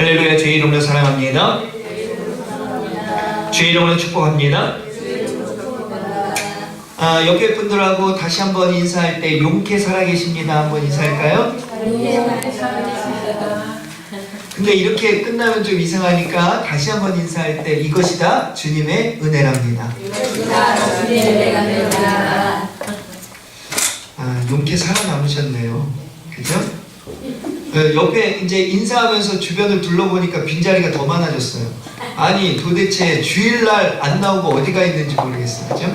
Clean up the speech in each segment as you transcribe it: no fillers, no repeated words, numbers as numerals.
할렐루야. 주의 이름으로 사랑합니다. 주의 이름으로 축복합니다. 옆에 분들하고 다시 한번 인사할 때 용케 살아계십니다 한번 인사할까요? 근데 이렇게 끝나면 좀 이상하니까 다시 한번 인사할 때 이것이 다 주님의 은혜랍니다. 용케 살아남으셨네요. 그죠? 옆에 이제 인사하면서 주변을 둘러보니까 빈자리가 더 많아졌어요. 아니 도대체 주일날 안 나오고 어디가 있는지 모르겠어요. 그죠?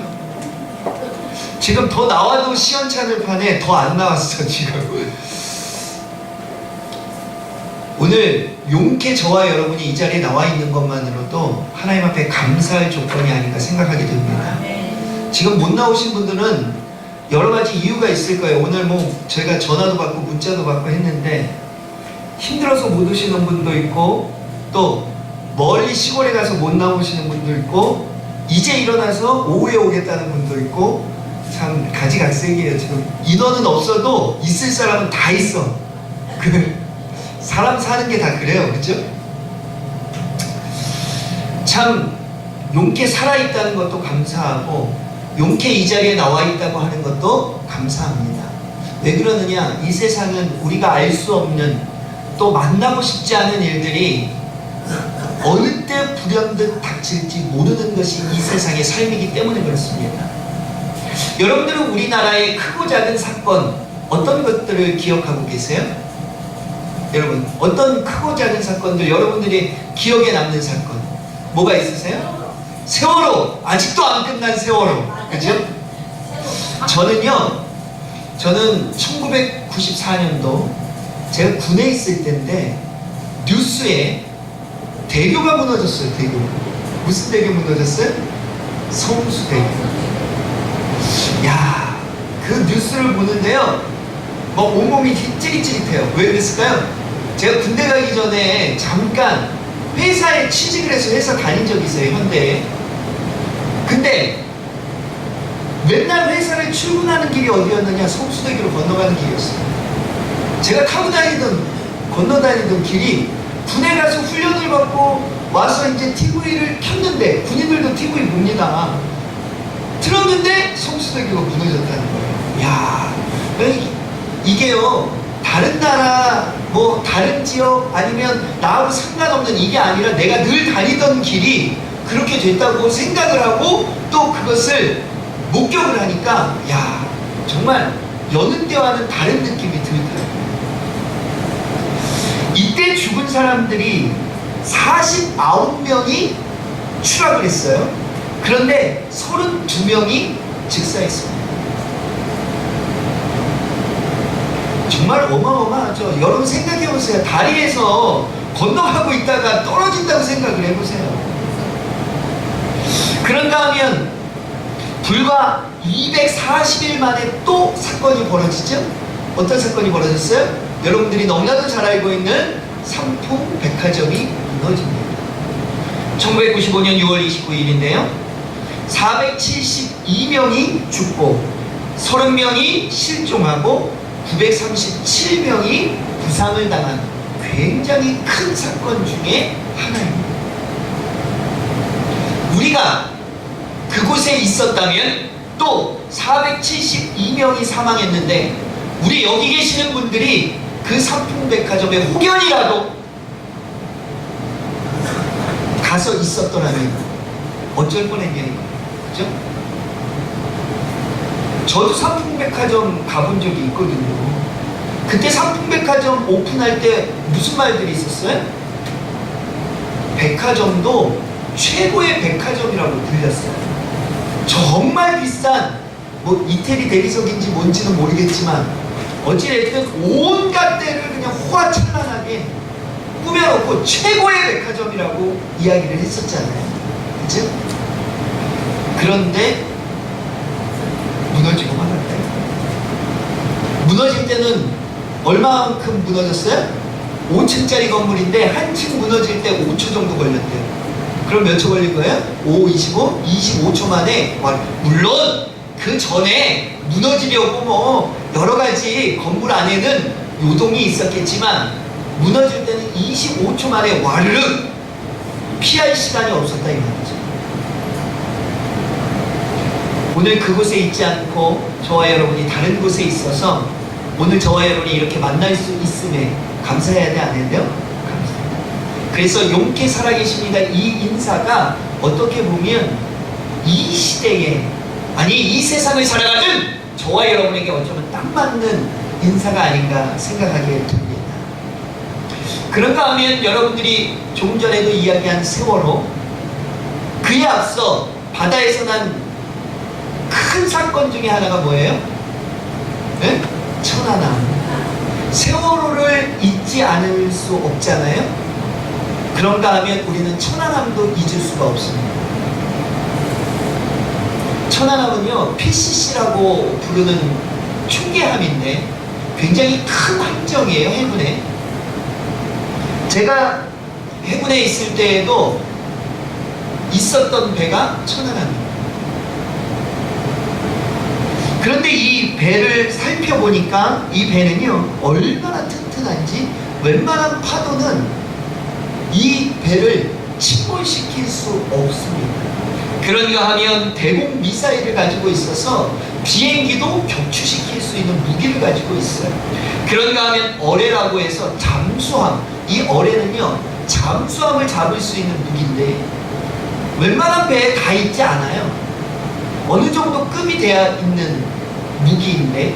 지금 더 나와도 시원찮을 판에 더 안 나왔어 지금. 오늘 용케 저와 여러분이 이 자리에 나와 있는 것만으로도 하나님 앞에 감사할 조건이 아닌가 생각하게 됩니다. 지금 못 나오신 분들은 여러 가지 이유가 있을 거예요. 오늘 뭐 제가 전화도 받고 문자도 받고 했는데 힘들어서 못 오시는 분도 있고, 또 멀리 시골에 가서 못 나오시는 분도 있고, 이제 일어나서 오후에 오겠다는 분도 있고, 참 가지각색이에요. 지금 인원은 없어도 있을 사람은 다 있어. 사람 사는 게 다 그래요. 그죠? 참 용케 살아있다는 것도 감사하고, 용케 이 자리에 나와 있다고 하는 것도 감사합니다. 왜 그러느냐? 이 세상은 우리가 알 수 없는, 또 만나고 싶지 않은 일들이 어느 때 불현듯 닥칠지 모르는 것이 이 세상의 삶이기 때문에 그렇습니다. 여러분들은 우리나라의 크고 작은 사건 어떤 것들을 기억하고 계세요? 여러분 어떤 크고 작은 사건들, 여러분들이 기억에 남는 사건 뭐가 있으세요? 세월호! 아직도 안 끝난 세월호. 그죠? 저는 1994년도 제가 군에 있을 때인데 뉴스에 대교가 무너졌어요. 대교. 무슨 대교 무너졌어요? 성수대교. 야, 그 뉴스를 보는데요, 막 온몸이 찌릿찌릿해요. 왜 그랬을까요? 제가 군대 가기 전에 잠깐 회사에 취직을 해서 회사 다닌 적이 있어요. 현대에. 근데 맨날 회사를 출근하는 길이 어디였느냐? 성수대교로 건너가는 길이었어요. 제가 타고 건너다니던 길이, 군에 가서 훈련을 받고 와서 이제 TV를 켰는데, 군인들도 TV 봅니다. 틀었는데 성수대교가 무너졌다는 거예요. 야, 이게요, 다른 나라, 뭐 다른 지역 아니면 나하고 상관없는 이게 아니라 내가 늘 다니던 길이 그렇게 됐다고 생각을 하고 또 그것을 목격을 하니까, 야, 정말 여느 때와는 다른 느낌이 들더라고요. 이때 죽은 사람들이 49명이 추락을 했어요. 그런데 32명이 즉사했습니다. 정말 어마어마하죠. 여러분 생각해보세요. 다리에서 건너가고 있다가 떨어진다고 생각을 해보세요. 그런가 하면 불과 240일 만에 또 사건이 벌어지죠. 어떤 사건이 벌어졌어요? 여러분들이 너무나도 잘 알고 있는 삼풍백화점이 무너집니다. 1995년 6월 29일인데요. 472명이 죽고 30명이 실종하고 937명이 부상을 당한 굉장히 큰 사건 중에 하나입니다. 우리가 그곳에 있었다면 또 472명이 사망했는데, 우리 여기 계시는 분들이 그 삼풍백화점에 혹연이라도 가서 있었더라면 어쩔 뻔했냐는 거예요. 그죠? 저도 삼풍백화점 가본 적이 있거든요. 그때 삼풍백화점 오픈할 때 무슨 말들이 있었어요? 백화점도 최고의 백화점이라고 불렸어요. 정말 비싼, 뭐 이태리 대리석인지 뭔지는 모르겠지만 어찌됐든 온갖 데를 그냥 호화찬란하게 꾸며놓고 최고의 백화점이라고 이야기를 했었잖아요. 그치? 그런데 무너지고 말았대요. 무너질 때는 얼마만큼 무너졌어요? 5층짜리 건물인데 한 층 무너질 때 5초 정도 걸렸대요. 그럼 몇 초 걸린 거예요? 5, 25, 25초 만에. 물론 그 전에 무너지려고 뭐 여러 가지 건물 안에는 요동이 있었겠지만 무너질 때는 25초 만에 와르르 피할 시간이 없었다 이 말이죠. 오늘 그곳에 있지 않고 저와 여러분이 다른 곳에 있어서 오늘 저와 여러분이 이렇게 만날 수 있음에 감사해야 돼, 안 해야 돼요? 감사합니다. 그래서 용케 살아계십니다 이 인사가 어떻게 보면 이 시대에, 아니 이 세상을 살아가는 저와 여러분에게 어쩌면 딱 맞는 인사가 아닌가 생각하게 됩니다. 그런가 하면 여러분들이 조금 전에도 이야기한 세월호, 그에 앞서 바다에서 난 큰 사건 중에 하나가 뭐예요? 네? 천안함. 세월호를 잊지 않을 수 없잖아요. 그런가 하면 우리는 천안함도 잊을 수가 없습니다. 천안함은요, PCC라고 부르는 충계함인데 굉장히 큰 함정이에요, 해군에. 제가 해군에 있을 때에도 있었던 배가 천안함입니다. 그런데 이 배를 살펴보니까 이 배는요, 얼마나 튼튼한지 웬만한 파도는 이 배를 침몰시킬 수 없습니다. 그런가 하면 대공 미사일을 가지고 있어서 비행기도 격추시킬 수 있는 무기를 가지고 있어요. 그런가 하면 어뢰라고 해서 잠수함, 이 어뢰는요, 잠수함을 잡을 수 있는 무기인데 웬만한 배에 다 있지 않아요. 어느 정도 급이 돼야 있는 무기인데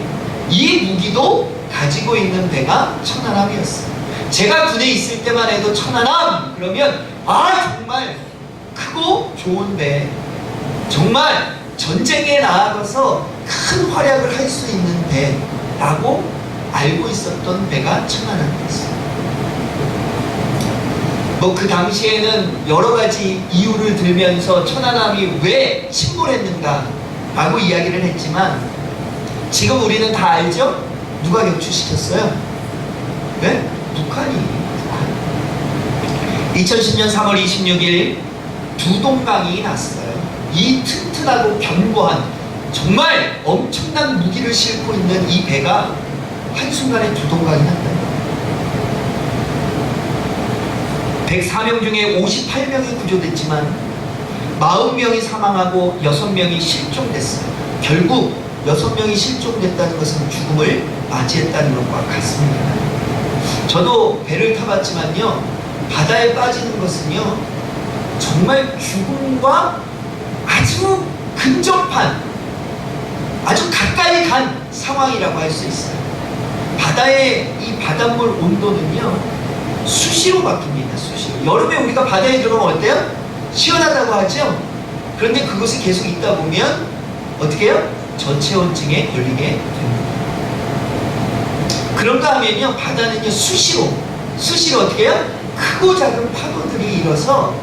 이 무기도 가지고 있는 배가 천안함이었어요. 제가 군에 있을 때만 해도 천안함 그러면 정말 크고 좋은 배, 정말 전쟁에 나아가서 큰 활약을 할 수 있는 배라고 알고 있었던 배가 천안함이었어요. 뭐 그 당시에는 여러 가지 이유를 들면서 천안함이 왜 침몰했는가 라고 이야기를 했지만 지금 우리는 다 알죠? 누가 격추시켰어요? 네? 북한이. 2010년 3월 26일 두동강이 났어요. 이 튼튼하고 견고한 정말 엄청난 무기를 싣고 있는 이 배가 한순간에 두동강이 났다. 104명 중에 58명이 구조됐지만 40명이 사망하고 6명이 실종됐어요. 결국 6명이 실종됐다는 것은 죽음을 맞이했다는 것과 같습니다. 저도 배를 타봤지만요, 바다에 빠지는 것은요, 정말 죽음과 아주 근접한, 아주 가까이 간 상황이라고 할 수 있어요. 바다의 이 바닷물 온도는요, 수시로 바뀝니다. 수시로. 여름에 우리가 바다에 들어가면 어때요? 시원하다고 하죠? 그런데 그곳에 계속 있다 보면 어떻게 해요? 저체온증에 걸리게 됩니다. 그런가 하면요, 바다는요, 수시로 어떻게 해요? 크고 작은 파도들이 일어서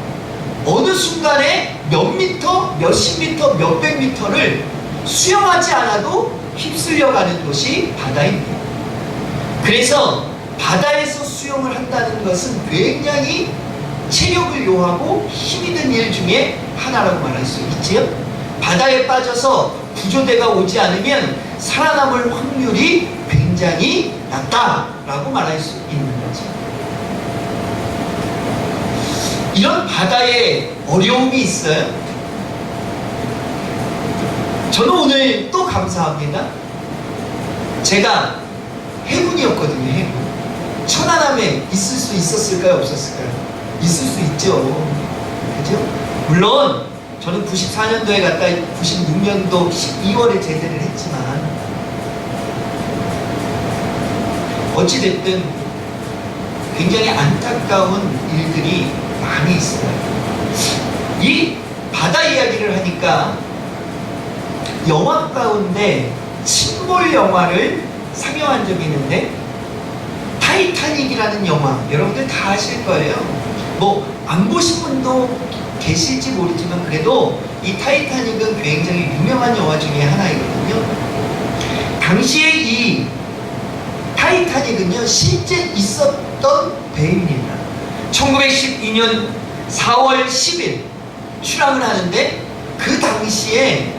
어느 순간에 몇 미터, 몇십 미터, 몇백 미터를 수영하지 않아도 휩쓸려가는 곳이 바다입니다. 그래서 바다에서 수영을 한다는 것은 굉장히 체력을 요하고 힘이 든 일 중에 하나라고 말할 수 있지요. 바다에 빠져서 구조대가 오지 않으면 살아남을 확률이 굉장히 낮다라고 말할 수 있는 거죠. 이런 바다에 어려움이 있어요. 저는 오늘 또 감사합니다. 제가 해군이었거든요. 해군. 천안함에 있을 수 있었을까요? 없었을까요? 있을 수 있죠. 그죠? 물론 저는 94년도에 갔다 96년도 12월에 제대를 했지만 어찌됐든 굉장히 안타까운 일들이 많이 있어요. 이 바다 이야기를 하니까 영화 가운데 침몰 영화를 상영한 적이 있는데 타이타닉이라는 영화 여러분들 다 아실 거예요. 뭐 안 보신 분도 계실지 모르지만 그래도 이 타이타닉은 굉장히 유명한 영화 중에 하나이거든요. 당시에 이 타이타닉은요, 실제 있었던 배입니다. 1912년 4월 10일 출항을 하는데 그 당시에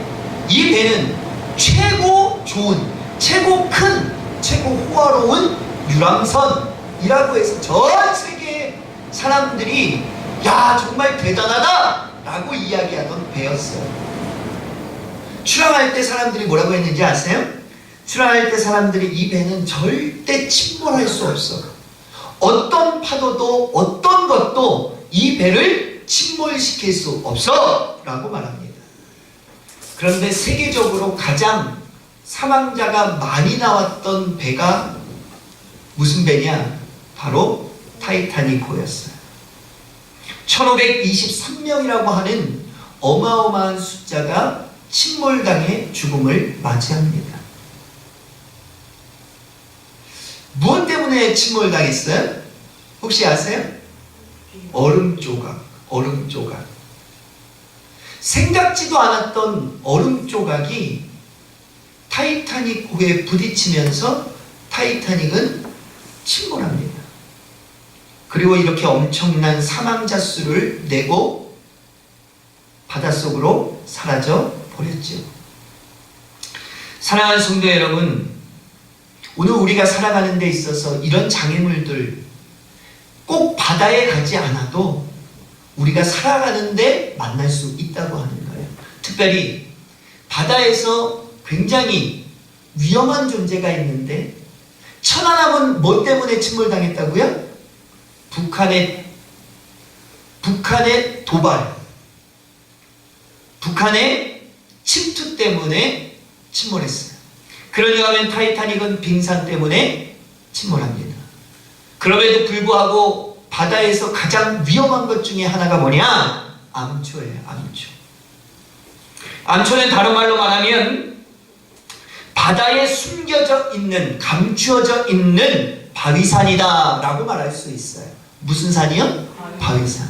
이 배는 최고 좋은, 최고 큰, 최고 호화로운 유람선 이라고 해서 전 세계 사람들이 야 정말 대단하다 라고 이야기하던 배였어요. 출항할 때 사람들이 뭐라고 했는지 아세요? 출항할 때 사람들이 이 배는 절대 침몰할 수 없어. 어떤 파도도 어떤 것도 이 배를 침몰시킬 수 없어 라고 말합니다. 그런데 세계적으로 가장 사망자가 많이 나왔던 배가 무슨 배냐? 바로 타이타닉호였어요. 1523명이라고 하는 어마어마한 숫자가 침몰당해 죽음을 맞이합니다. 무엇 때문에 침몰당했어요? 혹시 아세요? 얼음 조각. 생각지도 않았던 얼음 조각이 타이타닉호에 부딪히면서 타이타닉은 침몰합니다. 그리고 이렇게 엄청난 사망자 수를 내고 바닷속으로 사라져 버렸죠. 사랑하는 성도 여러분, 오늘 우리가 살아가는 데 있어서 이런 장애물들 꼭 바다에 가지 않아도 우리가 살아가는데 만날 수 있다고 하는 거예요. 특별히 바다에서 굉장히 위험한 존재가 있는데 천안함은 뭐 때문에 침몰당했다고요? 북한의 도발, 북한의 침투 때문에 침몰했어요. 그러려고 하면 타이타닉은 빙산 때문에 침몰합니다. 그럼에도 불구하고 바다에서 가장 위험한 것 중에 하나가 뭐냐? 암초예요. 암초는 다른 말로 말하면 바다에 숨겨져 있는, 감추어져 있는 바위산이다 라고 말할 수 있어요. 무슨 산이요? 바위산.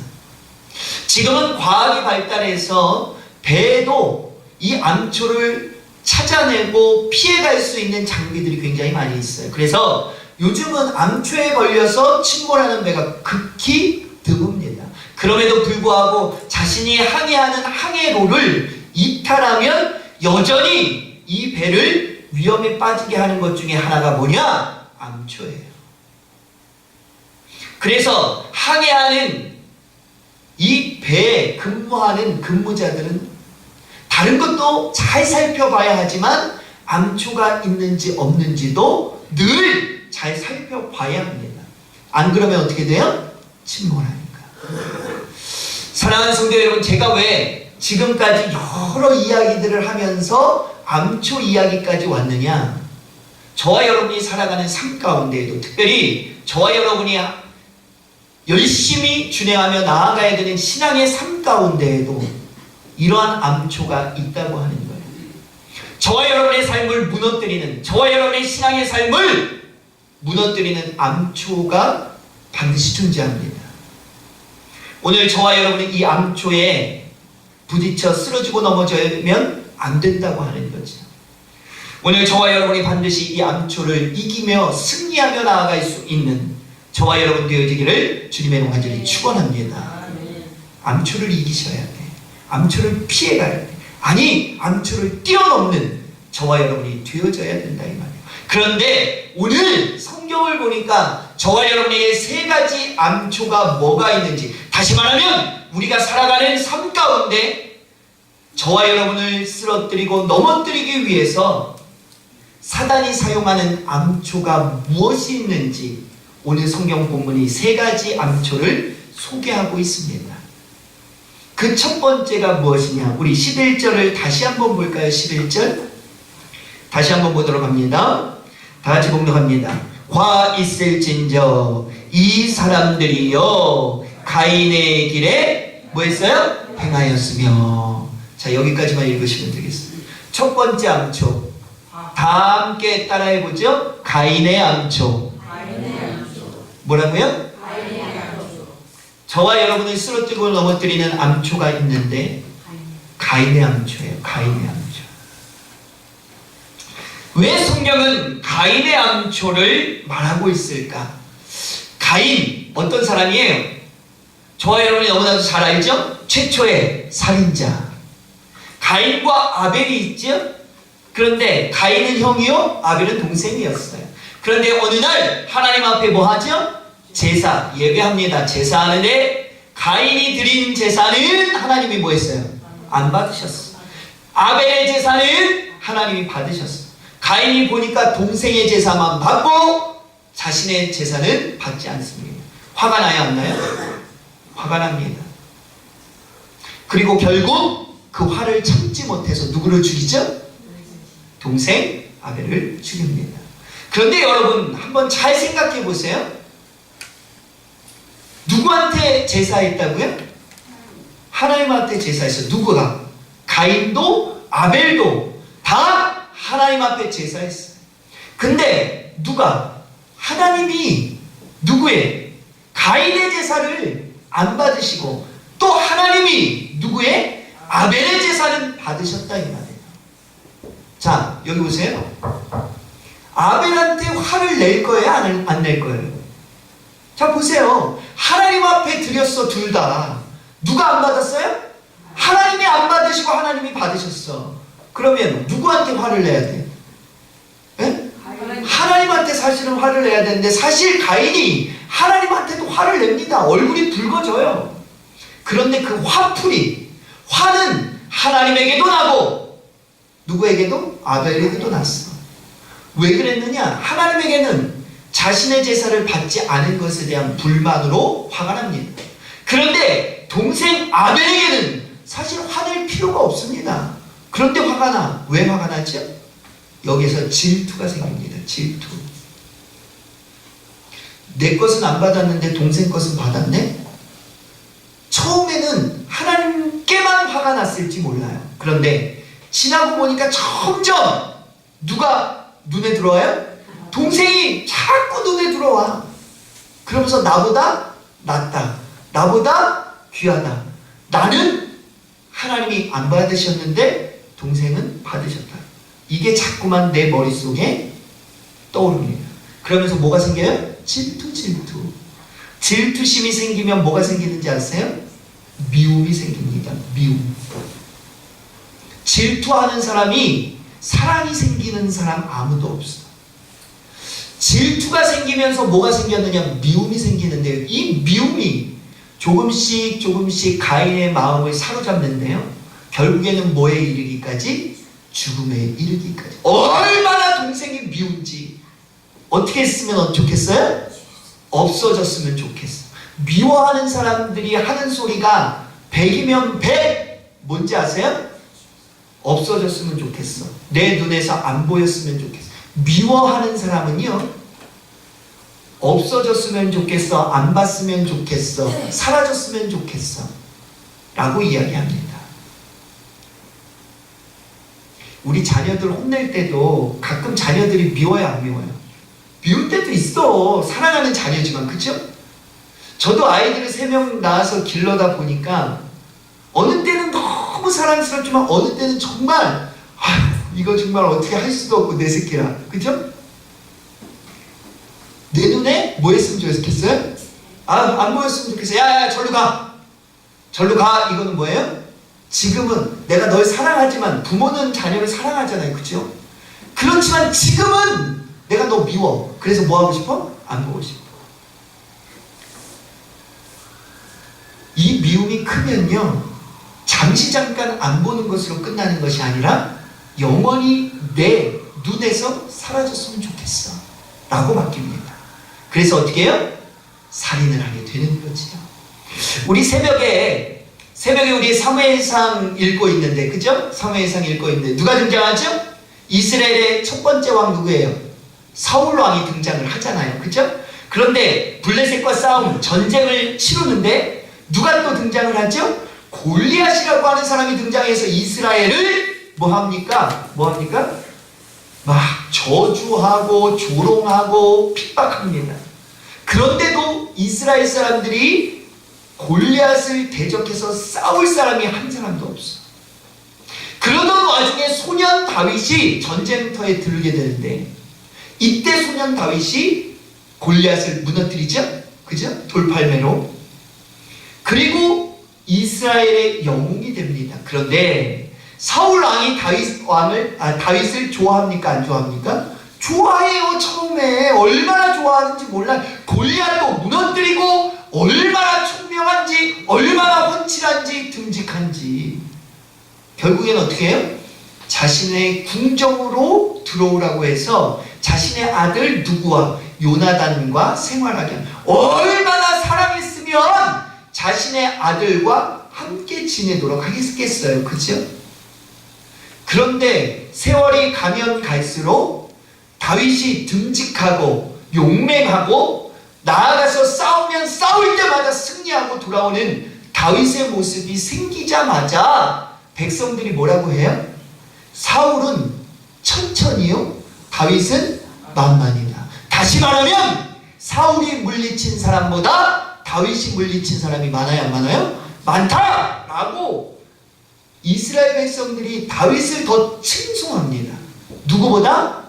지금은 과학이 발달해서 배도 이 암초를 찾아내고 피해갈 수 있는 장비들이 굉장히 많이 있어요. 그래서 요즘은 암초에 걸려서 침몰하는 배가 극히 드뭅니다. 그럼에도 불구하고 자신이 항해하는 항해로를 이탈하면 여전히 이 배를 위험에 빠지게 하는 것 중에 하나가 뭐냐? 암초예요. 그래서 항해하는 이 배에 근무하는 근무자들은 다른 것도 잘 살펴봐야 하지만 암초가 있는지 없는지도 늘 잘 살펴봐야 합니다. 안 그러면 어떻게 돼요? 침몰하니까. 사랑하는 성도 여러분, 제가 왜 지금까지 여러 이야기들을 하면서 암초 이야기까지 왔느냐? 저와 여러분이 살아가는 삶 가운데에도 특별히 저와 여러분이 열심히 준행하며 나아가야 되는 신앙의 삶 가운데에도 이러한 암초가 있다고 하는 거예요. 저와 여러분의 삶을 무너뜨리는, 저와 여러분의 신앙의 삶을 무너뜨리는 암초가 반드시 존재합니다. 오늘 저와 여러분이 이 암초에 부딪혀 쓰러지고 넘어지면 안 된다고 하는 거죠. 오늘 저와 여러분이 반드시 이 암초를 이기며 승리하며 나아갈 수 있는 저와 여러분 되어지기를 주님의 이름으로 간절히 축원합니다. 암초를 이기셔야 돼. 암초를 피해가야 돼. 아니, 암초를 뛰어넘는 저와 여러분이 되어져야 된다 이 말이에요. 그런데 오늘 성경을 보니까 저와 여러분에게 세 가지 암초가 뭐가 있는지, 다시 말하면 우리가 살아가는 삶 가운데 저와 여러분을 쓰러뜨리고 넘어뜨리기 위해서 사단이 사용하는 암초가 무엇이 있는지 오늘 성경 본문이 세 가지 암초를 소개하고 있습니다. 그 첫 번째가 무엇이냐? 우리 11절을 다시 한번 볼까요? 11절 다시 한번 보도록 합니다. 다 같이 봉독합니다. 화 있을진저 이 사람들이요 가인의 길에 뭐 했어요? 행하였으며. 자, 여기까지만 읽으시면 되겠습니다. 첫 번째 암초, 다 함께 따라해보죠. 가인의 암초. 뭐라고요? 저와 여러분을 쓰러뜨리고 넘어뜨리는 암초가 있는데 가인의 암초예요. 가인의 암초. 왜 성경은 가인의 암초를 말하고 있을까? 가인 어떤 사람이에요? 저와 여러분이 너무나도 잘 알죠? 최초의 살인자. 가인과 아벨이 있죠? 그런데 가인은 형이요, 아벨은 동생이었어요. 그런데 어느 날 하나님 앞에 뭐 하죠? 제사, 예배합니다. 제사하는데 가인이 드린 제사는 하나님이 뭐 했어요? 안 받으셨어. 아벨의 제사는 하나님이 받으셨어. 가인이 보니까 동생의 제사만 받고 자신의 제사는 받지 않습니다. 화가 나요, 안 나요? 화가 납니다. 그리고 결국 그 화를 참지 못해서 누구를 죽이죠? 동생 아벨을 죽입니다. 그런데 여러분 한번 잘 생각해 보세요. 누구한테 제사했다고요? 하나님한테 제사했어요. 누구가? 가인도 아벨도 다 하나님 앞에 제사했어요. 근데 누가? 하나님이 누구의? 가인의 제사를 안 받으시고 또 하나님이 누구의? 아벨의 제사는 받으셨다 이 말이에요. 자, 여기 보세요. 아벨한테 화를 낼 거예요? 안 낼 거예요? 자, 보세요. 하나님 앞에 드렸어, 둘 다. 누가 안 받았어요? 하나님이 안 받으시고 하나님이 받으셨어. 그러면 누구한테 화를 내야 돼? 네? 하나님한테 사실은 화를 내야 되는데 사실 가인이 하나님한테도 화를 냅니다. 얼굴이 붉어져요. 그런데 그 화는 하나님에게도 나고 누구에게도? 아벨에게도 났어. 왜 그랬느냐? 하나님에게는 자신의 제사를 받지 않은 것에 대한 불만으로 화가 납니다. 그런데 동생 아벨에게는 사실 화낼 필요가 없습니다. 그런데 화가 나. 왜 화가 나죠? 여기서 질투가 생깁니다. 질투. 내 것은 안 받았는데 동생 것은 받았네? 처음에는 하나님께만 화가 났을지 몰라요. 그런데 지나고 보니까 점점 누가 눈에 들어와요? 동생이 자꾸 눈에 들어와. 그러면서 나보다 낫다. 나보다 귀하다. 나는 하나님이 안 받으셨는데 동생은 받으셨다. 이게 자꾸만 내 머릿속에 떠오릅니다. 그러면서 뭐가 생겨요? 질투. 질투심이 생기면 뭐가 생기는지 아세요? 미움이 생깁니다. 미움. 질투하는 사람이 사랑이 생기는 사람 아무도 없어. 질투가 생기면서 뭐가 생겼느냐? 미움이 생기는데요. 이 미움이 조금씩 가인의 마음을 사로잡는데요. 결국에는 뭐에 이르기까지? 죽음에 이르기까지. 얼마나 동생이 미운지. 어떻게 했으면 좋겠어요? 없어졌으면 좋겠어. 미워하는 사람들이 하는 소리가 100이면 100. 뭔지 아세요? 없어졌으면 좋겠어. 내 눈에서 안 보였으면 좋겠어. 미워하는 사람은요, 없어졌으면 좋겠어, 안 봤으면 좋겠어, 사라졌으면 좋겠어 라고 이야기합니다. 우리 자녀들 혼낼 때도 가끔 자녀들이 미워요, 안 미워요? 미울 때도 있어. 사랑하는 자녀지만, 그쵸? 저도 아이들을 3명 낳아서 길러다 보니까 어느 때는 너무 사랑스럽지만 어느 때는 정말 이거 정말 어떻게 할 수도 없고 내 새끼라. 그죠? 내 눈에 뭐 했으면 좋겠어요? 안 보였으면 좋겠어요. 야, 절로 가. 절로 가. 이거는 뭐예요? 지금은 내가 널 사랑하지만, 부모는 자녀를 사랑하잖아요. 그죠? 그렇지만 지금은 내가 너 미워. 그래서 뭐 하고 싶어? 안 보고 싶어. 이 미움이 크면요, 잠깐 안 보는 것으로 끝나는 것이 아니라 영원히 내 눈에서 사라졌으면 좋겠어 라고 바뀝니다. 그래서 어떻게 해요? 살인을 하게 되는 거지요. 우리 새벽에 우리 사무엘상 읽고 있는데, 그죠? 사무엘상 읽고 있는데 누가 등장하죠? 이스라엘의 첫 번째 왕 누구예요? 사울 왕이 등장을 하잖아요. 그죠? 그런데 블레셋과 싸움, 전쟁을 치르는데 누가 또 등장을 하죠? 골리앗이라고 하는 사람이 등장해서 이스라엘을 뭐 합니까? 막 저주하고 조롱하고 핍박합니다. 그런데도 이스라엘 사람들이 골리앗을 대적해서 싸울 사람이 한 사람도 없어. 그러던 와중에 소년 다윗이 전쟁터에 들게 되는데, 이때 소년 다윗이 골리앗을 무너뜨리죠? 그죠? 돌팔매로. 그리고 이스라엘의 영웅이 됩니다. 그런데 사울 왕이 다윗을 좋아합니까? 안 좋아합니까? 좋아해요. 처음에 얼마나 좋아하는지 몰라. 골리앗도 무너뜨리고 얼마나 총명한지, 얼마나 훤칠한지, 듬직한지. 결국엔 어떻게 해요? 자신의 궁정으로 들어오라고 해서 자신의 아들 누구와? 요나단과 생활하게 합니다. 얼마나 사랑했으면 자신의 아들과 함께 지내도록 하겠어요. 그죠? 그런데 세월이 가면 갈수록 다윗이 듬직하고 용맹하고 나아가서 싸우면 싸울 때마다 승리하고 돌아오는 다윗의 모습이 생기자마자 백성들이 뭐라고 해요? 사울은 천천히요, 다윗은 만만이다. 다시 말하면 사울이 물리친 사람보다 다윗이 물리친 사람이 많아요, 안 많아요? 많다라고 이스라엘 백성들이 다윗을 더 칭송합니다. 누구보다?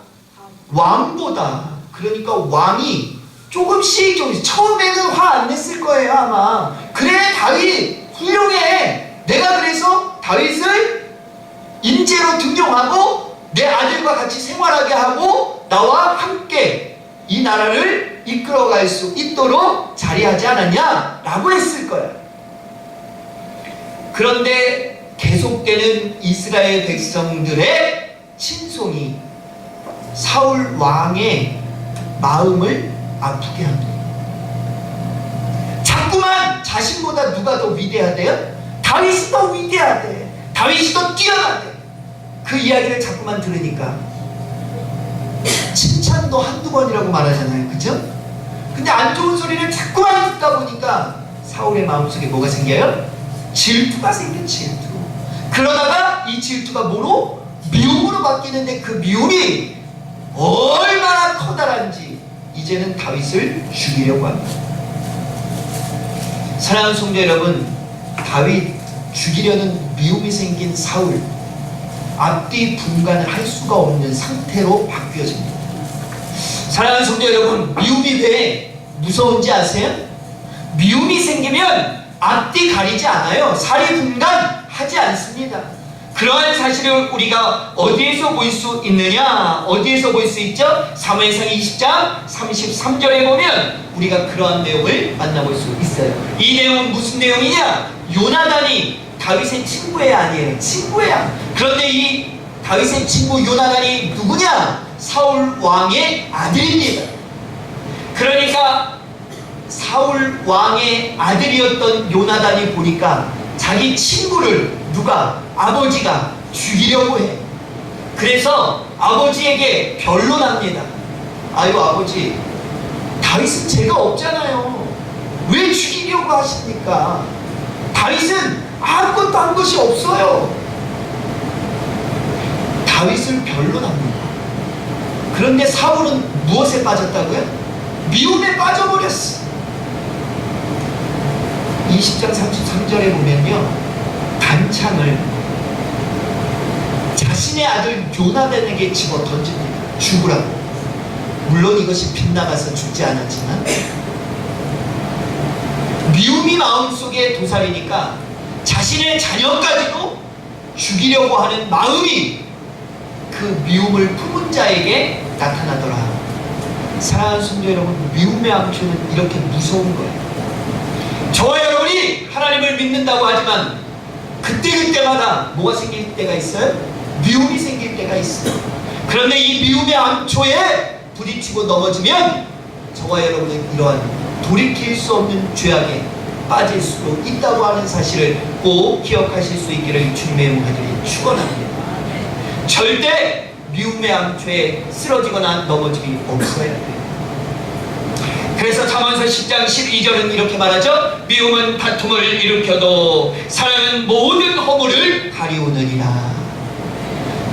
왕보다. 그러니까 왕이 조금씩 처음에는 화 안 냈을 거예요, 아마. 그래, 다윗 훌륭해. 내가 그래서 다윗을 인재로 등용하고 내 아들과 같이 생활하게 하고 나와 함께 이 나라를 이끌어갈 수 있도록 자리하지 않았냐? 라고 했을 거야. 그런데 계속되는 이스라엘 백성들의 친송이 사울 왕의 마음을 아프게 합니다. 자꾸만 자신보다 누가 더 위대하대요? 다윗이 더 위대하대. 다윗이 더 뛰어나대. 그 이야기를 자꾸만 들으니까 칭찬도 한두 번이라고 말하잖아요. 그죠? 근데 안 좋은 소리를 자꾸만 듣다 보니까 사울의 마음속에 뭐가 생겨요? 질투가 생겨, 질투. 그러다가 이 질투가 뭐로? 미움으로 바뀌는데 그 미움이 얼마나 커다란지 이제는 다윗을 죽이려고 합니다. 사랑하는 성도 여러분, 다윗 죽이려는 미움이 생긴 사울, 앞뒤 분간을 할 수가 없는 상태로 바뀌어집니다. 사랑하는 성도 여러분, 미움이 왜 무서운지 아세요? 미움이 생기면 앞뒤 가리지 않아요. 사리 분간하지 않습니다. 그러한 사실을 우리가 어디에서 볼 수 있느냐? 어디에서 볼 수 있죠? 사무엘상 20장 33절에 보면 우리가 그러한 내용을 만나볼 수 있어요. 이 내용은 무슨 내용이냐? 요나단이 다윗의 친구야, 아니에요? 친구야. 그런데 이 다윗의 친구 요나단이 누구냐? 사울 왕의 아들입니다. 그러니까 사울 왕의 아들이었던 요나단이 보니까 자기 친구를 누가? 아버지가 죽이려고 해. 그래서 아버지에게 변론합니다. 아유, 아버지, 다윗은 죄가 없잖아요. 왜 죽이려고 하십니까? 다윗은 아무것도 한 것이 없어요. 다윗을 변론합니다. 그런데 사울은 무엇에 빠졌다고요? 미움에 빠져버렸어. 20장 33절에 보면요, 단창을 자신의 아들 요나단에게 집어 던집니다. 죽으라고. 물론 이것이 빗나가서 죽지 않았지만 미움이 마음속에 도사리니까 자신의 자녀까지도 죽이려고 하는 마음이 그 미움을 품은 자에게 나타나더라. 사랑하는 성도 여러분, 미움의 암초는 이렇게 무서운 거예요. 저와 여러분이 하나님을 믿는다고 하지만 그때그때마다 뭐가 생길 때가 있어요? 미움이 생길 때가 있어요. 그런데 이 미움의 암초에 부딪히고 넘어지면 저와 여러분은 이러한 돌이킬 수 없는 죄악에 빠질 수도 있다고 하는 사실을 꼭 기억하실 수 있기를 주님의 이름으로 축원합니다. 절대 미움의 암초에 쓰러지거나 넘어짐이 없어야 돼요. 그래서 잠언서 10장 12절은 이렇게 말하죠. 미움은 다툼을 일으켜도 사랑은 모든 허물을 가리우느니라.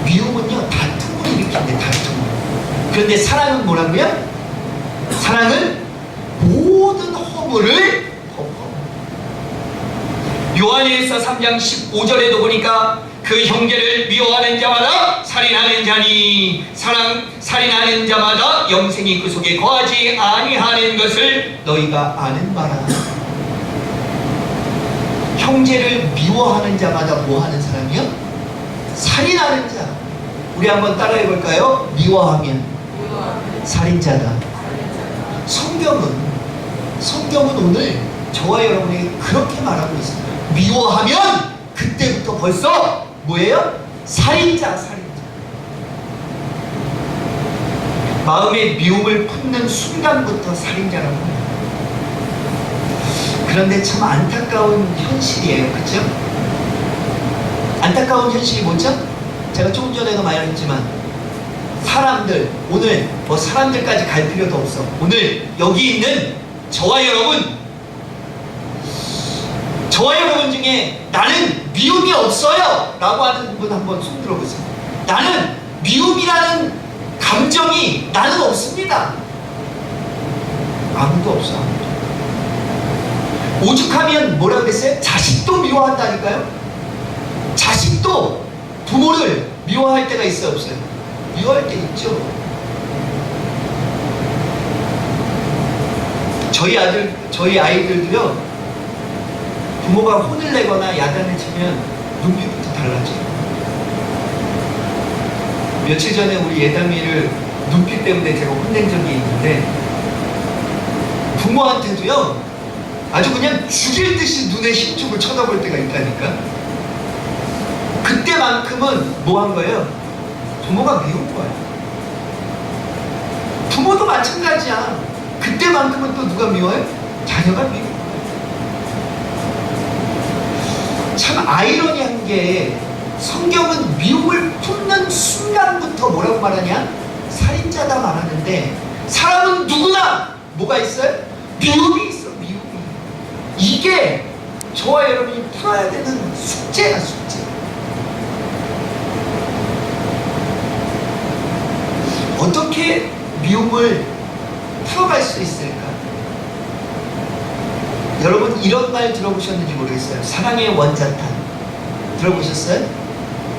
미움은요, 다툼을 일으킨대, 다툼을. 그런데 사랑은 뭐라고요? 사랑은 모든 허물을 덮어. 요한일서 3장 15절에도 보니까 그 형제를 미워하는 자마다 살인하는 자니 살인하는 자마다 영생이 그 속에 거하지 아니하는 것을 너희가 아는 바라. 형제를 미워하는 자마다 뭐 하는 사람이요? 살인하는 자. 우리 한번 따라해 볼까요? 미워하면 살인자다. 성경은 오늘 저와 여러분에게 그렇게 말하고 있습니다. 미워하면 그때부터 벌써 뭐예요? 살인자. 마음의 미움을 품는 순간부터 살인자라고 합니다. 그런데 참 안타까운 현실이에요. 그렇죠? 안타까운 현실이 뭐죠? 제가 조금 전에도 말했지만 사람들, 오늘 뭐 사람들까지 갈 필요도 없어. 오늘 여기 있는 저와 여러분 중에 나는 미움이 없어요 라고 하는 분 한번 손 들어보세요. 나는 미움이라는 감정이 나는 없습니다. 아무도 없어. 오죽하면 뭐라 그랬어요? 자식도 미워한다니까요. 자식도 부모를 미워할 때가 있어요, 없어요? 미워할 때 있죠. 저희 아이들도요, 부모가 혼을 내거나 야단을 치면 눈빛부터 달라져요. 며칠 전에 우리 예담이를 눈빛 때문에 제가 혼낸 적이 있는데, 부모한테도요, 아주 그냥 죽일 듯이 눈에 힘주고 쳐다볼 때가 있다니까. 그때만큼은 뭐 한 거예요? 부모가 미운 거야. 부모도 마찬가지야. 그때만큼은 또 누가 미워요? 자녀가 미운 거야. 참 아이러니한 게 성경은 미움을 품는 순간부터 뭐라고 말하냐? 살인자다 말하는데 사람은 누구나 뭐가 있어요? 미움이 있어. 미움이. 이게 저와 여러분이 풀어야 되는 숙제야, 숙제. 어떻게 미움을 풀어갈 수 있을까? 여러분 이런 말 들어보셨는지 모르겠어요. 사랑의 원자탄 들어보셨어요?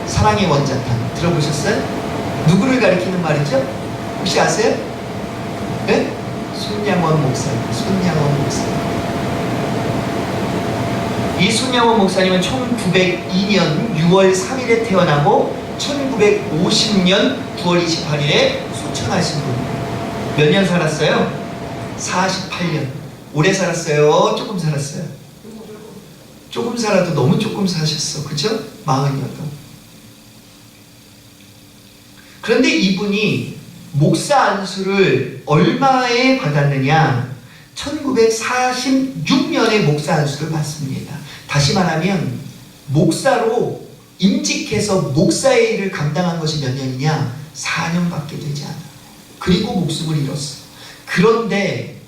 사랑의 원자탄 들어보셨어요? 누구를 가리키는 말이죠? 혹시 아세요? 네? 손양원 목사님. 이 손양원 목사님은 1902년 6월 3일에 태어나고 1950년 9월 28일에 소천하신 분입니다. 몇 년 살았어요? 48년. 오래 살았어요? 조금 살았어요? 조금 살아도 너무 조금 사셨어. 그죠? 40여도. 그런데 이분이 목사 안수를 얼마에 받았느냐? 1946년에 목사 안수를 받습니다. 다시 말하면 목사로 임직해서 목사의 일을 감당한 것이 몇 년이냐? 4년밖에 되지 않아. 그리고 목숨을 잃었어. 그런데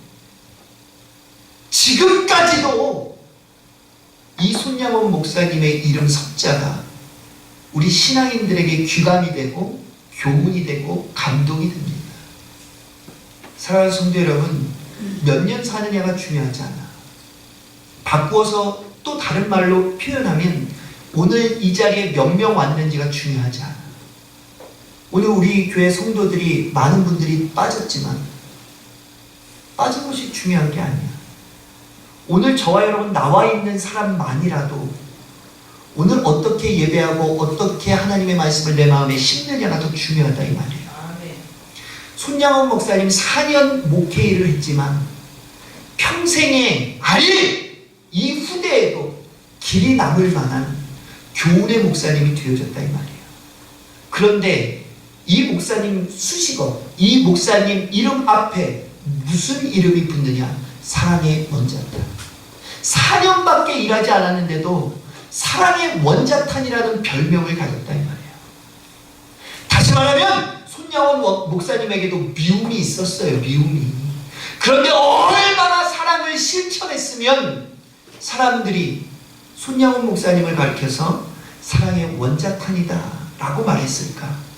지금까지도 이 손양원 목사님의 이름 석자가 우리 신앙인들에게 귀감이 되고 교훈이 되고 감동이 됩니다. 사랑하는 성도 여러분, 몇 년 사느냐가 중요하지 않아. 바꾸어서 또 다른 말로 표현하면 오늘 이 자리에 몇 명 왔는지가 중요하지 않아. 오늘 우리 교회 성도들이 많은 분들이 빠졌지만 빠진 것이 중요한 게 아니야. 오늘 저와 여러분 나와 있는 사람만이라도 오늘 어떻게 예배하고 어떻게 하나님의 말씀을 내 마음에 심느냐가 더 중요하다 이 말이에요. 손양원 목사님 4년 목회 일을 했지만 평생에 아니 이 후대에도 길이 남을 만한 교훈의 목사님이 되어졌다 이 말이에요. 그런데 이 목사님 수식어, 이 목사님 이름 앞에 무슨 이름이 붙느냐? 사랑의 원자탄. 4년밖에 일하지 않았는데도 사랑의 원자탄이라는 별명을 가졌다 이 말이에요. 다시 말하면 손양원 목사님에게도 미움이 있었어요. 미움이. 그런데 얼마나 사랑을 실천했으면 사람들이 손양원 목사님을 가리켜서 사랑의 원자탄이다 라고 말했을까?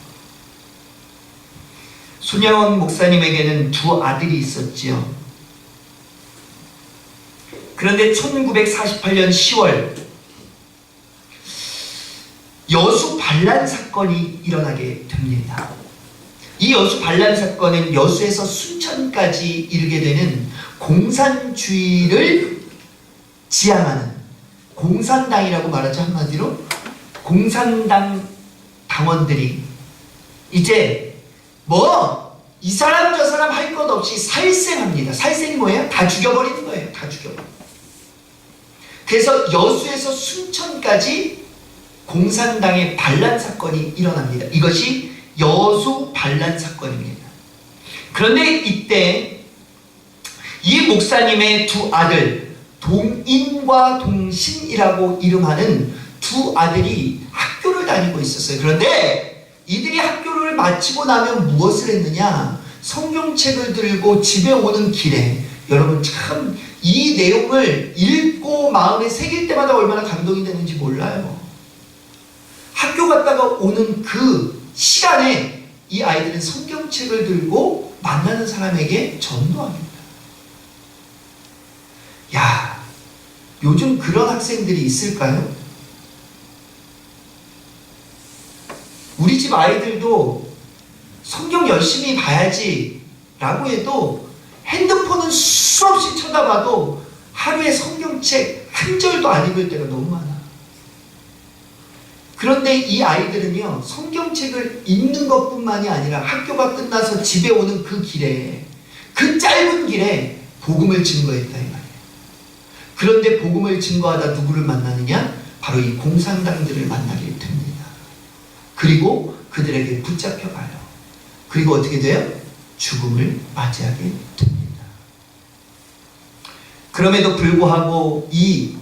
손양원 목사님에게는 두 아들이 있었지요. 그런데 1948년 10월 여수 반란 사건이 일어나게 됩니다. 이 여수 반란 사건은 여수에서 순천까지 이르게 되는 공산주의를 지향하는 공산당이라고 말하죠. 한마디로 공산당 당원들이 이제 이 사람 저 사람 할 것 없이 살생합니다. 살생이 뭐예요? 다 죽여버리는 거예요. 다 죽여버려. 그래서 여수에서 순천까지 공산당의 반란 사건이 일어납니다. 이것이 여수 반란 사건입니다. 그런데 이때 이 목사님의 두 아들 동인과 동신이라고 이름하는 두 아들이 학교를 다니고 있었어요. 그런데 이들이 학교를 마치고 나면 무엇을 했느냐? 성경책을 들고 집에 오는 길에, 여러분 참 이 내용을 읽고 마음에 새길 때마다 얼마나 감동이 되는지 몰라요. 학교 갔다가 오는 그 시간에 이 아이들은 성경책을 들고 만나는 사람에게 전도합니다. 야, 요즘 그런 학생들이 있을까요? 우리 집 아이들도 성경 열심히 봐야지 라고 해도 핸드폰은 수없이 쳐다봐도 하루에 성경책 한 절도 안 읽을 때가 너무 많아. 그런데 이 아이들은요, 성경책을 읽는 것뿐만이 아니라 학교가 끝나서 집에 오는 그 길에, 그 짧은 길에 복음을 증거했다 이 말이에요. 그런데 복음을 증거하다 누구를 만나느냐? 바로 이 공산당들을 만나게 됩니다. 그리고 그들에게 붙잡혀가요. 그리고 어떻게 돼요? 죽음을 맞이하게 됩니다. 그럼에도 불구하고 이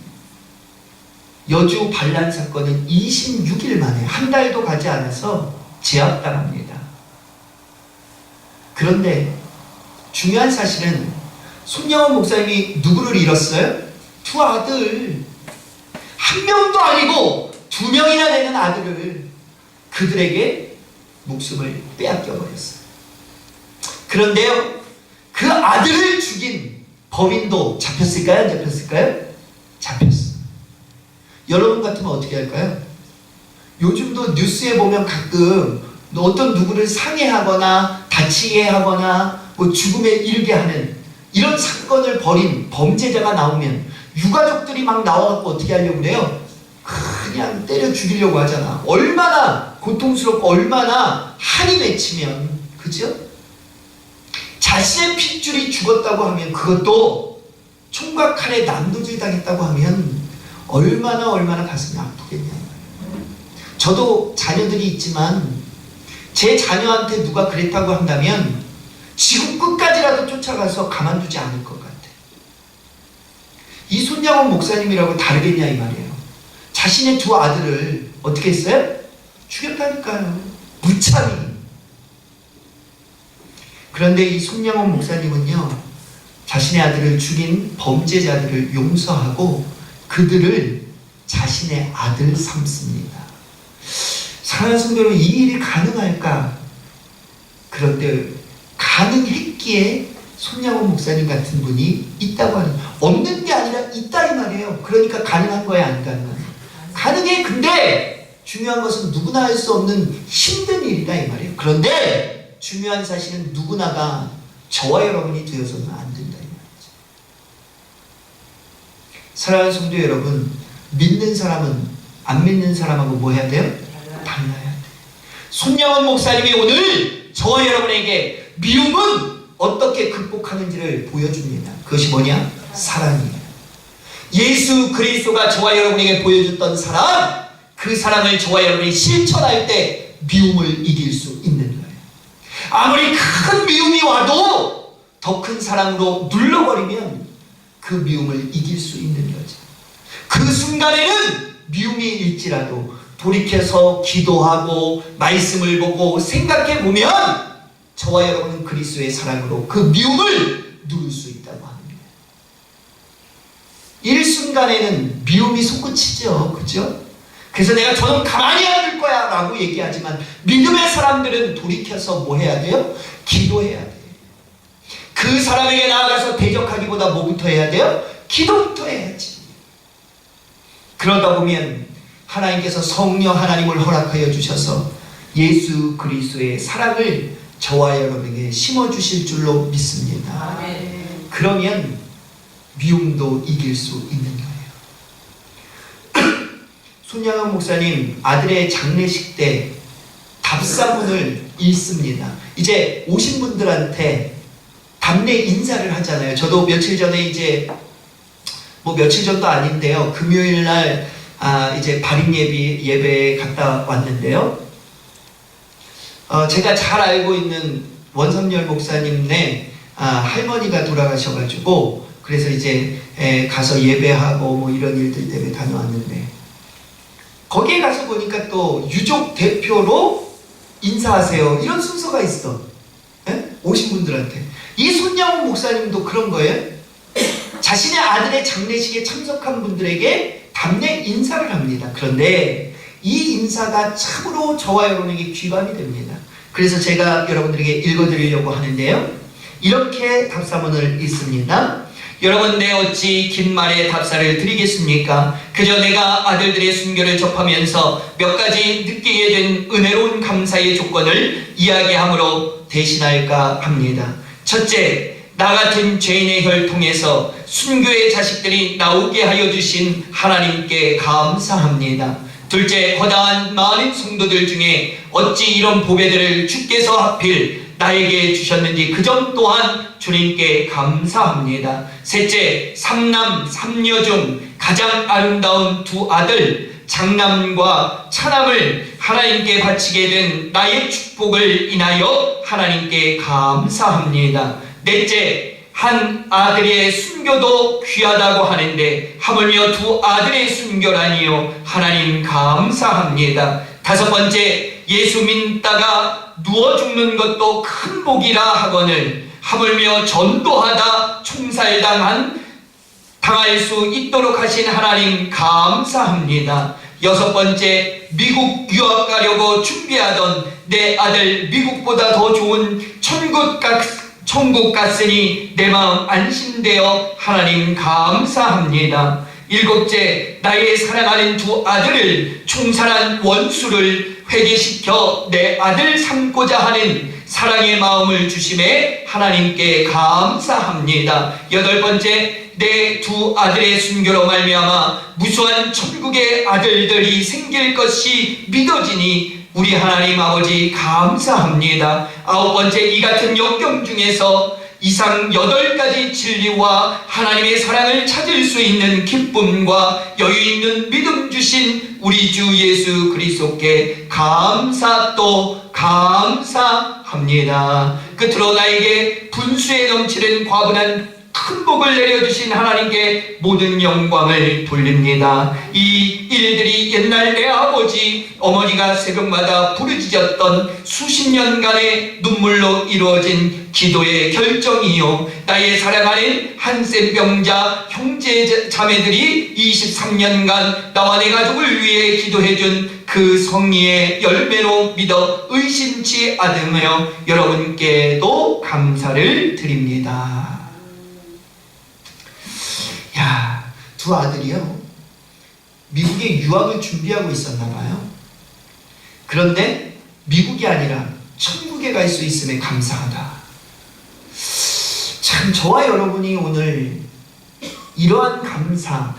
여주 반란 사건은 26일 만에, 한 달도 가지 않아서 제압당합니다. 그런데 중요한 사실은 손양원 목사님이 누구를 잃었어요? 두 아들. 한 명도 아니고 두 명이나 되는 아들을 그들에게 목숨을 빼앗겨 버렸어요. 그런데요, 그 아들을 죽인 범인도 잡혔을까요? 안 잡혔을까요? 잡혔어요. 여러분 같으면 어떻게 할까요? 요즘도 뉴스에 보면 가끔 어떤 누구를 상해하거나 다치게 하거나 뭐 죽음에 이르게 하는 이런 사건을 벌인 범죄자가 나오면 유가족들이 막 나와갖고 어떻게 하려고 그래요? 그냥 때려 죽이려고 하잖아. 얼마나 고통스럽고 얼마나 한이 맺히면, 그죠? 자신의 핏줄이 죽었다고 하면, 그것도 총과 칼에 난도질 당했다고 하면 얼마나 가슴이 아프겠냐. 저도 자녀들이 있지만 제 자녀한테 누가 그랬다고 한다면 지구 끝까지라도 쫓아가서 가만두지 않을 것 같아. 이 손양원 목사님이라고 다르겠냐 이 말이에요. 자신의 두 아들을 어떻게 했어요? 죽였다니까요. 무참히. 그런데 이 손양원 목사님은요, 자신의 아들을 죽인 범죄자들을 용서하고 그들을 자신의 아들 삼습니다. 사랑하는 성도 여러분, 이 일이 가능할까? 그런데 가능했기에 손양원 목사님 같은 분이 있다고 하는, 없는 게 아니라 있다 이 말이에요. 그러니까 가능한 거야, 안 가능한 거야? 가능해. 근데 중요한 것은 누구나 할 수 없는 힘든 일이다 이 말이에요. 그런데 중요한 사실은 누구나가 저와 여러분이 되어서는 안 된다 이 말이죠. 사랑하는 성도 여러분, 믿는 사람은 안 믿는 사람하고 뭐 해야 돼요? 달라야 돼요. 손양원 목사님이 오늘 저와 여러분에게 미움은 어떻게 극복하는지를 보여줍니다. 그것이 뭐냐? 사랑이에요. 예수 그리스도가 저와 여러분에게 보여줬던 사랑, 그 사랑을 저와 여러분이 실천할 때 미움을 이길 수 있는 거예요. 아무리 큰 미움이 와도 더 큰 사랑으로 눌러버리면 그 미움을 이길 수 있는 거죠. 그 순간에는 미움이 일지라도 돌이켜서 기도하고 말씀을 보고 생각해 보면 저와 여러분은 그리스도의 사랑으로 그 미움을 누를 수 있다고 합니다. 일순간에는 미움이 솟구치죠. 그죠? 그래서 내가 저는 가만히 안 둘 거야 라고 얘기하지만 믿음의 사람들은 돌이켜서 뭐 해야 돼요? 기도해야 돼요. 그 사람에게 나아가서 대적하기보다 뭐부터 해야 돼요? 기도부터 해야지. 그러다 보면 하나님께서 성령 하나님을 허락하여 주셔서 예수 그리스도의 사랑을 저와 여러분에게 심어주실 줄로 믿습니다. 아멘. 그러면 미움도 이길 수 있는 거예요. 손양원 목사님 아들의 장례식 때 답사문을 읽습니다. 이제 오신 분들한테 답례 인사를 하잖아요. 저도 며칠 전에 이제 뭐 며칠 전도 아닌데요. 금요일 날 이제 발인 예배에 갔다 왔는데요. 제가 잘 알고 있는 원삼열 목사님네 할머니가 돌아가셔가지고 그래서 이제 가서 예배하고 뭐 이런 일들 때문에 다녀왔는데 거기에 가서 보니까 또 유족 대표로 인사하세요 이런 순서가 있어. 오신 분들한테. 이 손양훈 목사님도 그런 거예요. 자신의 아들의 장례식에 참석한 분들에게 답례 인사를 합니다. 그런데 이 인사가 참으로 저와 여러분에게 귀감이 됩니다. 그래서 제가 여러분들에게 읽어드리려고 하는데요. 이렇게 답사문을 읽습니다. 여러분, 내 어찌 긴 말에 답사를 드리겠습니까? 그저 내가 아들들의 순교를 접하면서 몇 가지 느끼게 된 은혜로운 감사의 조건을 이야기함으로 대신할까 합니다. 첫째, 나 같은 죄인의 혈통에서 순교의 자식들이 나오게 하여 주신 하나님께 감사합니다. 둘째, 허다한 많은 성도들 중에 어찌 이런 보배들을 주께서 하필 나에게 주셨는지 그 점 또한 주님께 감사합니다. 셋째, 삼남 삼녀 중 가장 아름다운 두 아들 장남과 차남을 하나님께 바치게 된 나의 축복을 인하여 하나님께 감사합니다. 넷째, 한 아들의 순교도 귀하다고 하는데 하물며 두 아들의 순교라니요. 하나님 감사합니다. 다섯 번째, 예수 믿다가 누워 죽는 것도 큰 복이라 하거늘 하물며 전도하다 총살당할 수 있도록 하신 하나님 감사합니다. 여섯 번째, 미국 유학 가려고 준비하던 내 아들 미국보다 더 좋은 천국 갔으니 내 마음 안심되어 하나님 감사합니다. 일곱째, 나의 사랑하는 두 아들을 총살한 원수를 회개시켜 내 아들 삼고자 하는 사랑의 마음을 주심에 하나님께 감사합니다. 여덟 번째, 내 두 아들의 순교로 말미암아 무수한 천국의 아들들이 생길 것이 믿어지니 우리 하나님 아버지 감사합니다. 아홉 번째, 이 같은 역경 중에서 이상 8가지 진리와 하나님의 사랑을 찾을 수 있는 기쁨과 여유 있는 믿음 주신 우리 주 예수 그리스도께 감사 또 감사합니다. 끝으로 나에게 분수에 넘치는 과분한 큰 복을 내려주신 하나님께 모든 영광을 돌립니다. 이 일들이 옛날 내 아버지 어머니가 새벽마다 부르짖었던 수십 년간의 눈물로 이루어진 기도의 결정이요, 나의 사랑하는 한센 병자 형제 자매들이 23년간 나와 내 가족을 위해 기도해준 그 성리의 열매로 믿어 의심치 않으며 여러분께도 감사를 드립니다. 두 아들이요, 미국에 유학을 준비하고 있었나 봐요. 그런데 미국이 아니라 천국에 갈 수 있음에 감사하다. 참, 저와 여러분이 오늘 이러한 감사,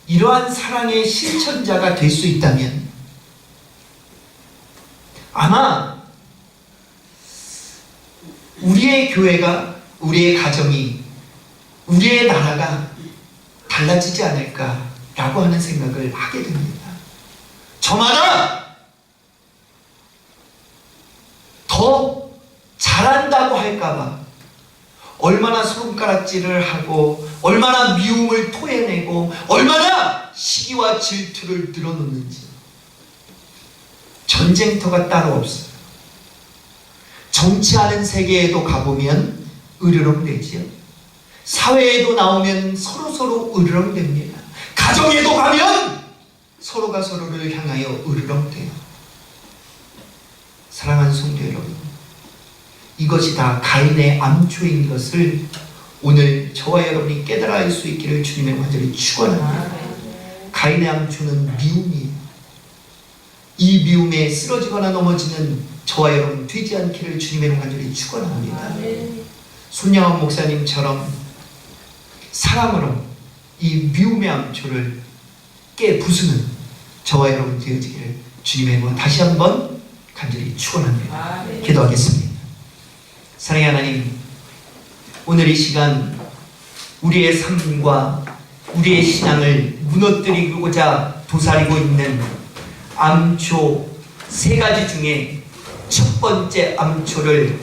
이러한 사랑의 실천자가 될 수 있다면 아마 우리의 교회가, 우리의 가정이, 우리의 나라가 달라지지 않을까라고 하는 생각을 하게 됩니다. 저마다 더 잘한다고 할까봐 얼마나 손가락질을 하고 얼마나 미움을 토해내고 얼마나 시기와 질투를 늘어놓는지. 전쟁터가 따로 없어요. 정치하는 세계에도 가보면 으르렁대지요. 사회에도 나오면 서로서로 으르렁댑니다. 가정에도 가면 서로가 서로를 향하여 으르렁대요. 사랑하는 성도 여러분, 이것이 다 가인의 암초인 것을 오늘 저와 여러분이 깨달아 알 수 있기를 주님의 간절히 축원합니다. 가인의 암초는 미움이에요. 이 미움에 쓰러지거나 넘어지는 저와 여러분 되지 않기를 주님의 간절히 축원합니다. 손양원 목사님처럼 사랑으로 이 미움의 암초를 깨부수는 저와 여러분 되어지기를 주님의 이름으로 다시 한번 간절히 축원합니다. 기도하겠습니다. 사랑의 하나님, 오늘 이 시간 우리의 삶과 우리의 신앙을 무너뜨리고자 도사리고 있는 암초 세 가지 중에 첫 번째 암초를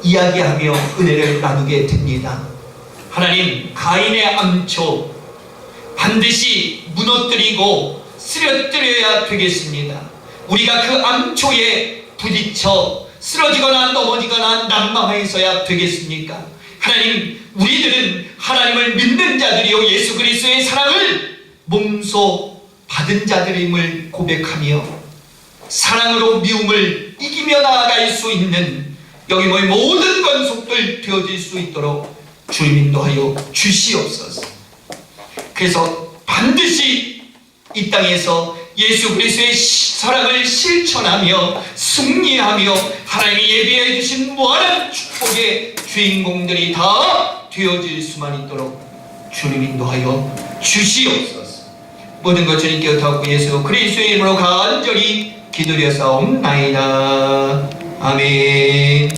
이야기하며 은혜를 나누게 됩니다. 하나님, 가인의 암초 반드시 무너뜨리고 쓰러뜨려야 되겠습니다. 우리가 그 암초에 부딪혀 쓰러지거나 넘어지거나 난망하여서야 되겠습니까? 하나님, 우리들은 하나님을 믿는 자들이요 예수 그리스도의 사랑을 몸소 받은 자들임을 고백하며 사랑으로 미움을 이기며 나아갈 수 있는 여기 모든 권속들 되어질 수 있도록 주님 인도하여 주시옵소서. 그래서 반드시 이 땅에서 예수 그리스도의 사랑을 실천하며 승리하며 하나님이 예비해 주신 무한한 축복의 주인공들이 다 되어질 수만 있도록 주님 인도하여 주시옵소서. 모든 것 주님께 의탁하고 예수 그리스도의 이름으로 간절히 기도드렸사옵나이다. 아멘.